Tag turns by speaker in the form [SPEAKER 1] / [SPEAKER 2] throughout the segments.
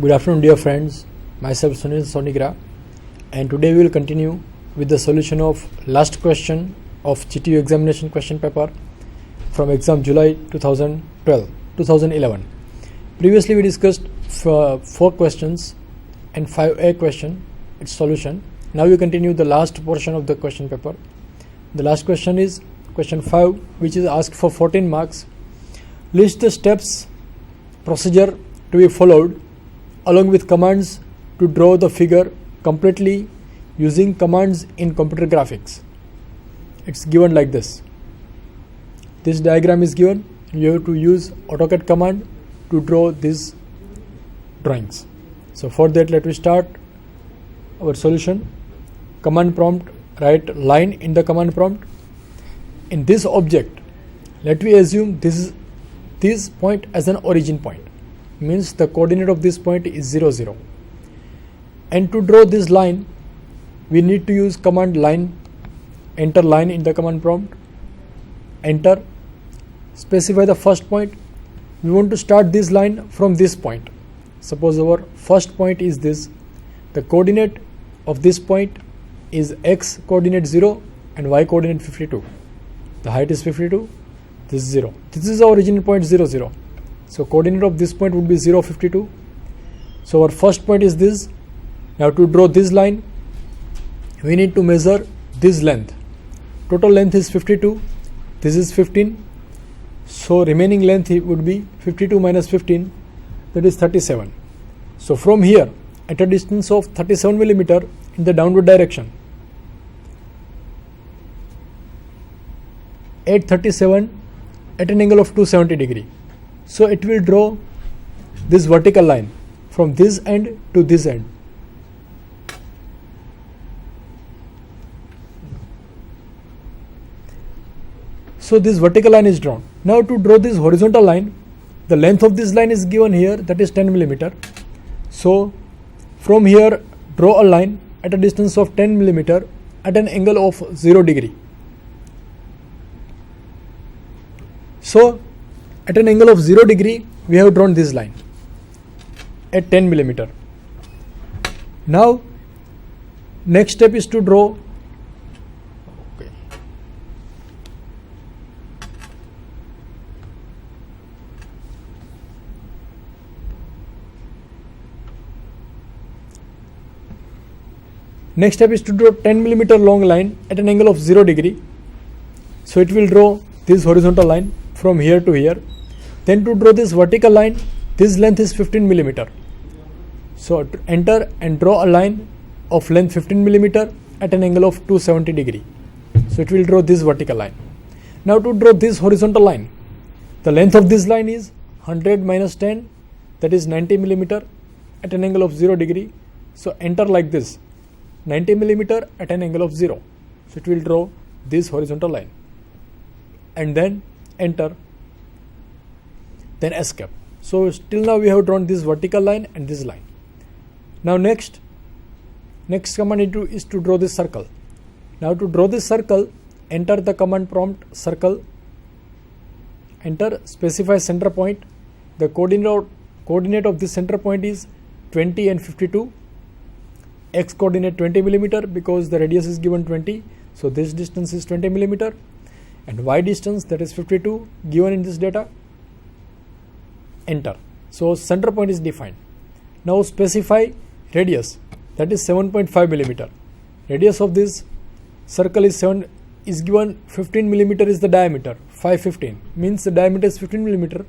[SPEAKER 1] Good afternoon, dear friends. Myself Sunil Sonigra, and today we will continue with the solution of last question of GTU examination question paper from exam July 2011. Previously we discussed 4 questions and 5A question, its solution. Now we continue the last portion of the question paper. The last question is question 5, which is asked for 14 marks. List the steps procedure to be followed along with commands to draw the figure completely using commands in computer graphics. It's given like this. This diagram is given. You have to use AutoCAD command to draw these drawings. So for that, let me start our solution. Command prompt, write line in the command prompt. In this object, let me assume this point as an origin point. Means the coordinate of this point is 0, 0. And to draw this line, we need to use command line, enter line in the command prompt, enter, specify the first point. We want to start this line from this point. Suppose our first point is this. The coordinate of this point is x coordinate 0 and y coordinate 52. The height is 52, this is 0. This is our origin point 0, 0. So coordinate of this point would be 0, 52. So our first point is this. Now to draw this line, we need to measure this length. Total length is 52. This is 15. So remaining length would be 52 minus 15, that is 37. So from here, at a distance of 37 millimeter in the downward direction, 837 at an angle of 270 degree. So it will draw this vertical line from this end to this end. So this vertical line is drawn. Now to draw this horizontal line, the length of this line is given here, that is 10 millimeter. So from here, draw a line at a distance of 10 millimeter at an angle of 0 degree. So at an angle of 0 degree, we have drawn this line at 10 millimeter. Now, next step is to draw. Next step is to draw 10 millimeter long line at an angle of 0 degree. So it will draw this horizontal line from here to here. Then to draw this vertical line, this length is 15 millimeter. So enter and draw a line of length 15 millimeter at an angle of 270 degree. So it will draw this vertical line. Now to draw this horizontal line, the length of this line is 100 minus 10, that is 90 millimeter at an angle of 0 degree. So enter like this, 90 millimeter at an angle of 0. So it will draw this horizontal line. And then enter, then escape. So till now we have drawn this vertical line and this line. Now next command is to draw this circle. Now to draw this circle, enter the command prompt circle, enter, specify center point. The coordinate of this center point is 20 and 52. X coordinate 20 millimeter because the radius is given 20. So this distance is 20 millimeter. And y distance, that is 52, given in this data. Enter. So center point is defined. Now specify radius, that is 7.5 millimeter. Radius of this circle is given 15 millimeter is the diameter. 515 means the diameter is 15 millimeter.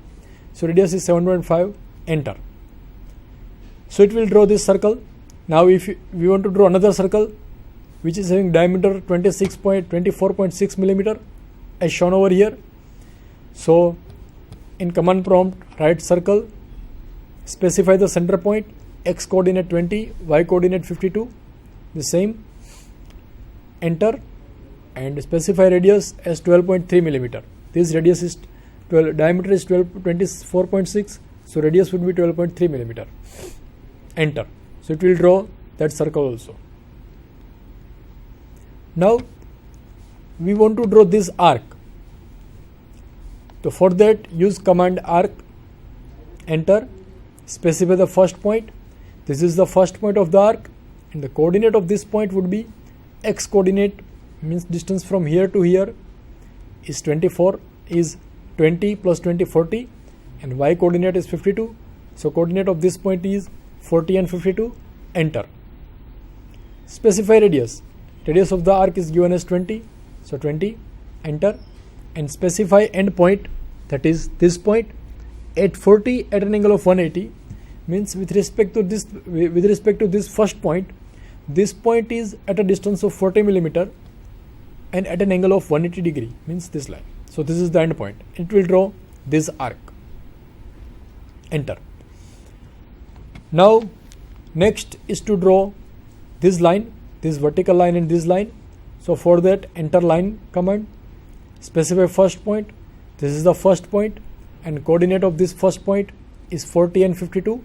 [SPEAKER 1] So radius is 7.5. Enter. So it will draw this circle. Now if we want to draw another circle which is having diameter 24.6 millimeter as shown over here. So in command prompt, write circle, specify the center point, x coordinate 20, y coordinate 52, the same, enter, and specify radius as 12.3 millimeter. This radius is 12, diameter is 24.6, so radius would be 12.3 millimeter. Enter. So it will draw that circle also. Now we want to draw this arc. So for that use command arc, enter, Specify the first point. This is the first point of the arc, and the coordinate of this point would be x coordinate, means distance from here to here is 24, is 20 plus 20 40, and y coordinate is 52. So coordinate of this point is 40 and 52. Enter. Specify radius. Radius of the arc is given as 20, so 20. Enter. And specify end point, that is this point at 40 at an angle of 180, means with respect to this first point, this point is at a distance of 40 millimeter and at an angle of 180 degree, means this line. So this is the end point. It will draw this arc. Enter. Now next is to draw this line, this vertical line and this line. So for that, enter line command. Specify first point. This is the first point, and coordinate of this first point is 40 and 52.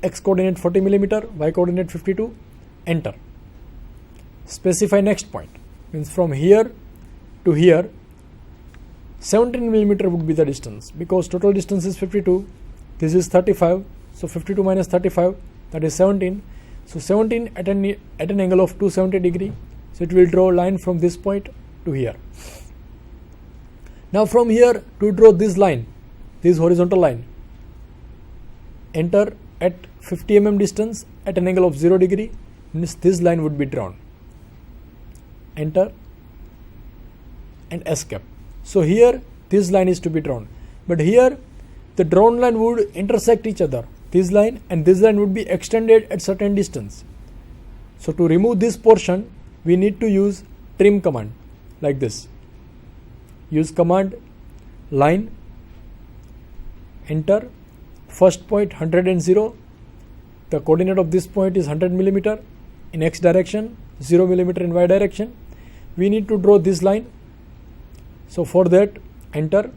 [SPEAKER 1] X coordinate 40 millimeter, y coordinate 52. Enter. Specify next point, means from here to here 17 millimeter would be the distance, because total distance is 52, this is 35, so 52 minus 35, that is 17. So 17 at an angle of 270 degree, so it will draw a line from this point to here. Now from here to draw this line, this horizontal line, enter at 50 mm distance at an angle of 0 degree, means this line would be drawn. Enter and escape. So here this line is to be drawn, but here the drawn line would intersect each other. This line and this line would be extended at certain distance. So to remove this portion, we need to use trim command like this. Use command line, enter, first point 100 and 0. The coordinate of this point is 100 millimeter in x direction, 0 millimeter in y direction. We need to draw this line. So for that, enter.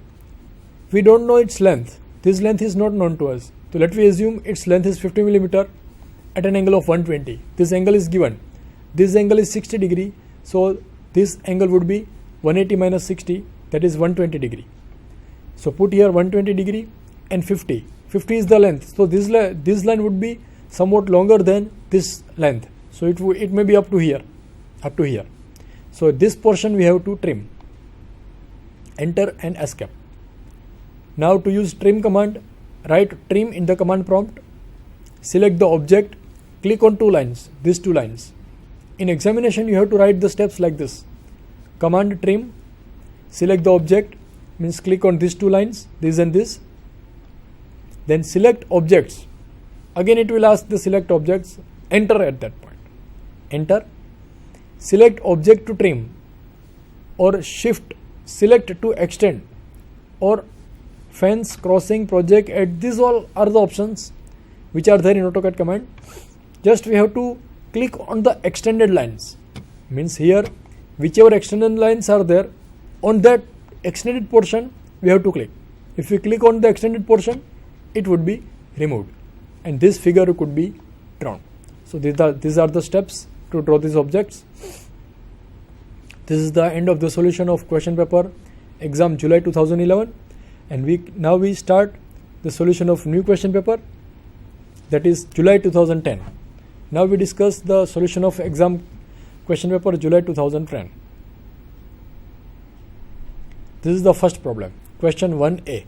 [SPEAKER 1] We don't know its length. This length is not known to us. So let me assume its length is 50 millimeter at an angle of 120. This angle is given. This angle is 60 degree. So this angle would be 180 minus 60, that is 120 degree. So put here 120 degree and 50. 50 is the length. So this line would be somewhat longer than this length. So it may be up to here. So this portion we have to trim. Enter and escape. Now to use trim command, write trim in the command prompt. Select the object. Click on two lines. These two lines. In examination you have to write the steps like this. Command trim. Select the object, means click on these two lines, this and this. Then select objects. Again it will ask the select objects. Enter at that point. Enter. Select object to trim, or shift select to extend, or fence, crossing, project, add. These all are the options which are there in AutoCAD command. Just we have to click on the extended lines, means here whichever extended lines are there, on that extended portion we have to click. If we click on the extended portion, it would be removed and this figure could be drawn. So these are the steps to draw these objects. This is the end of the solution of question paper exam July 2011, and now we start the solution of new question paper, that is July 2010. Now we discuss the solution of exam question paper July 2010. This is the first problem, question 1a.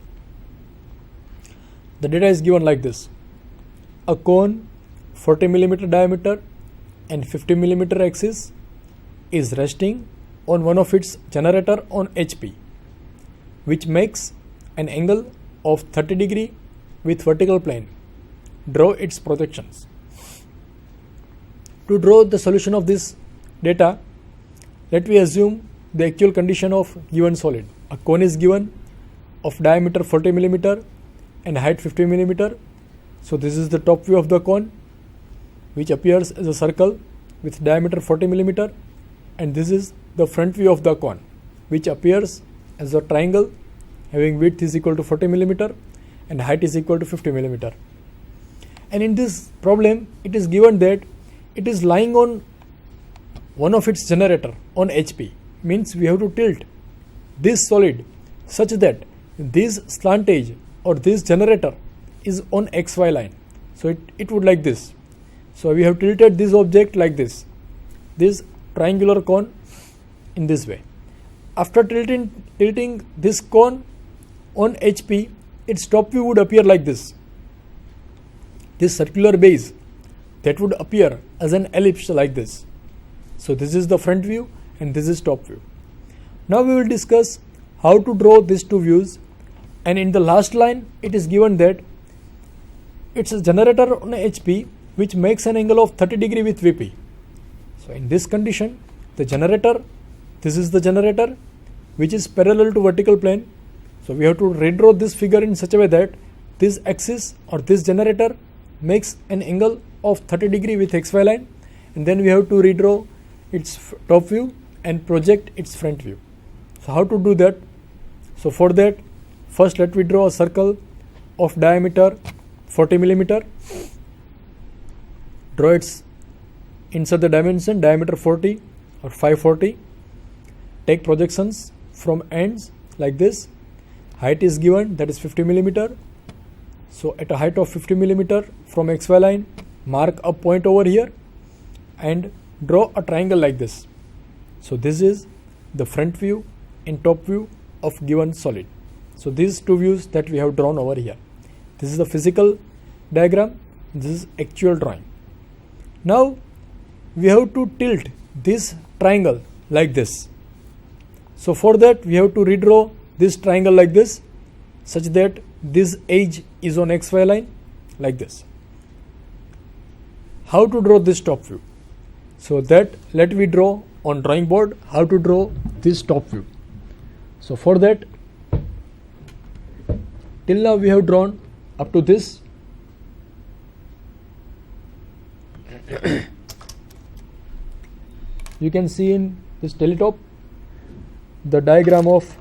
[SPEAKER 1] The data is given like this. A cone 40 mm diameter and 50 mm axis is resting on one of its generator on HP, which makes an angle of 30 degree with vertical plane. Draw its projections. To draw the solution of this data, let me assume the actual condition of given solid. A cone is given of diameter 40 mm and height 50 mm. So this is the top view of the cone, which appears as a circle with diameter 40 mm, and this is the front view of the cone, which appears as a triangle having width is equal to 40 mm and height is equal to 50 mm. And in this problem, it is given that it is lying on one of its generator on HP, means we have to tilt this solid such that this slant edge or this generator is on XY line. So it would like this. So we have tilted this object like this triangular cone in this way. After tilting this cone on HP, its top view would appear like this circular base that would appear as an ellipse like this. So this is the front view and this is top view. Now we will discuss how to draw these two views, and in the last line it is given that it's a generator on HP which makes an angle of 30 degree with VP. So in this condition, this is the generator which is parallel to vertical plane. So we have to redraw this figure in such a way that this axis or this generator makes an angle of 30 degree with XY line, and then we have to redraw its top view and project its front view. So how to do that? So for that, first let me draw a circle of diameter 40 millimeter. Draw its, insert the dimension diameter 40 or 540. Take projections from ends like this. Height is given, that is 50 millimeter. So at a height of 50 millimeter from XY line, mark a point over here and draw a triangle like this. So this is the front view and top view of given solid. So these two views that we have drawn over here. This is the physical diagram, this is actual drawing. Now we have to tilt this triangle like this. So for that we have to redraw this triangle like this, such that this edge is on XY line like this. How to draw this top view? So that let me draw on drawing board how to draw this top view. So for that, till now we have drawn up to this. You can see in this teletop the diagram of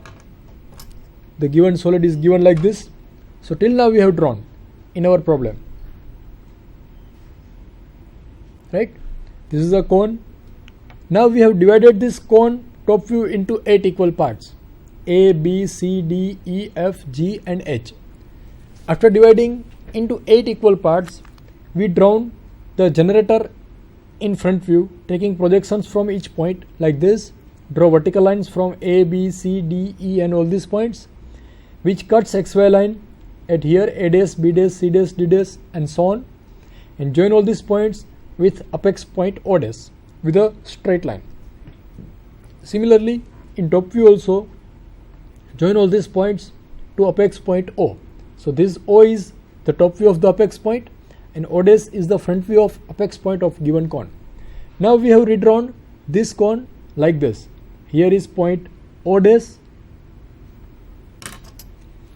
[SPEAKER 1] the given solid is given like this. So till now we have drawn in our problem, right? This is a cone. Now we have divided this cone top view into 8 equal parts: A, B, C, D, E, F, G and H. After dividing into 8 equal parts, we drawn the generator in front view, taking projections from each point like this. Draw vertical lines from A, B, C, D, E and all these points, which cuts XY line at here A dash, B dash, C dash, D dash and so on, and join all these points with apex point O dash with a straight line. Similarly, in top view also join all these points to apex point O. So this O is the top view of the apex point and O dash is the front view of apex point of given cone. Now we have redrawn this cone like this. Here is point O dash,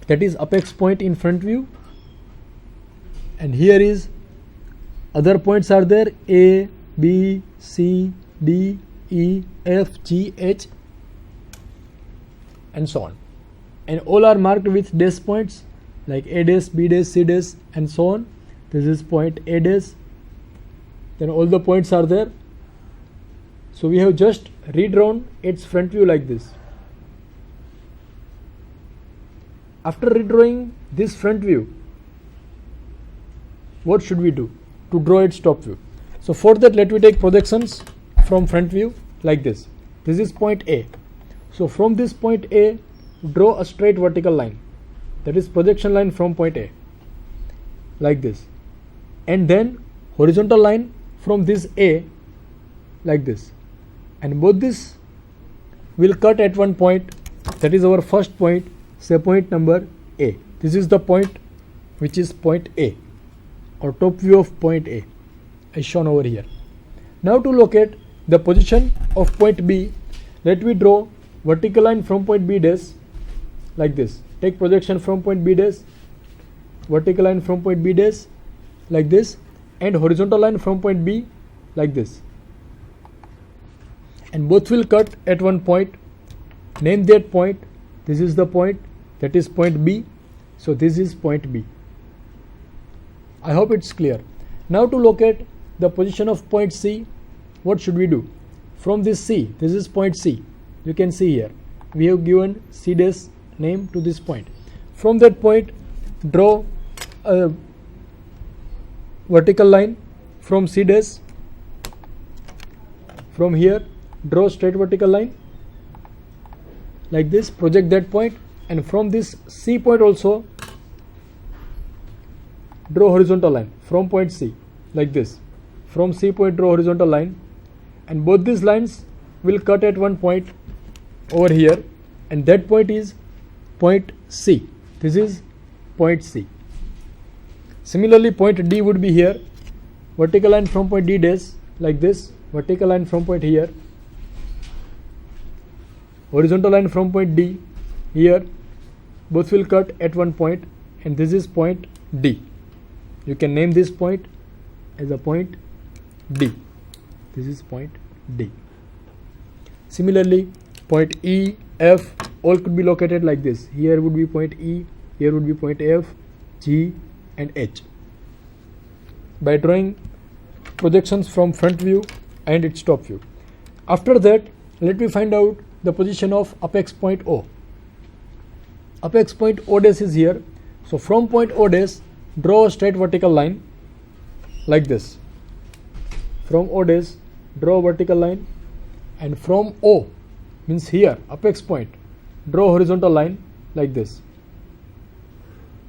[SPEAKER 1] that is apex point in front view, and here is other points are there: A, B, C, D, E, F, G, H and so on, and all are marked with dash points like A dash, B dash, C dash and so on. This is point A dash, then all the points are there. So we have just redrawn its front view like this. After redrawing this front view, what should we do to draw its top view? So for that, let me take projections from front view like this. This is point A. So from this point A, draw a straight vertical line, that is projection line from point A like this, and then horizontal line from this A like this, and both this will cut at one point, that is our first point, say point number A. This is the point which is point A or top view of point A as shown over here. Now to locate the position of point B, let me draw vertical line from point B dash like this. Take projection from point B dash, vertical line from point B dash like this, and horizontal line from point B like this, and both will cut at one point. Name that point. This is the point, that is point B. So this is point B. I hope it's clear. Now to locate the position of point C, what should we do? From this C, this is point C. You can see here we have given C dash name to this point. From that point, draw a vertical line from C dash. From here draw straight vertical line like this, project that point, and from this C point also draw horizontal line from point C like this. From C point draw horizontal line, and both these lines will cut at one point over here, and that point is point C. This is point C. Similarly, point D would be here, vertical line from point D dash like this, vertical line from point here, horizontal line from point D here, both will cut at one point, and this is point D. You can name this point as a point D. This is point D. Similarly, point E, F, all could be located like this. Here would be point E, here would be point F, G and H. By drawing projections from front view and its top view. After that, let me find out the position of apex point O. Apex point O dash is here. So from point O dash, draw a straight vertical line like this. From O dash, draw a vertical line, and from O, means here, apex point, draw a horizontal line like this.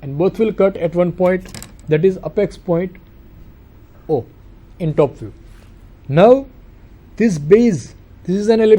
[SPEAKER 1] And both will cut at one point, that is apex point O in top view. Now this base, this is an elevation.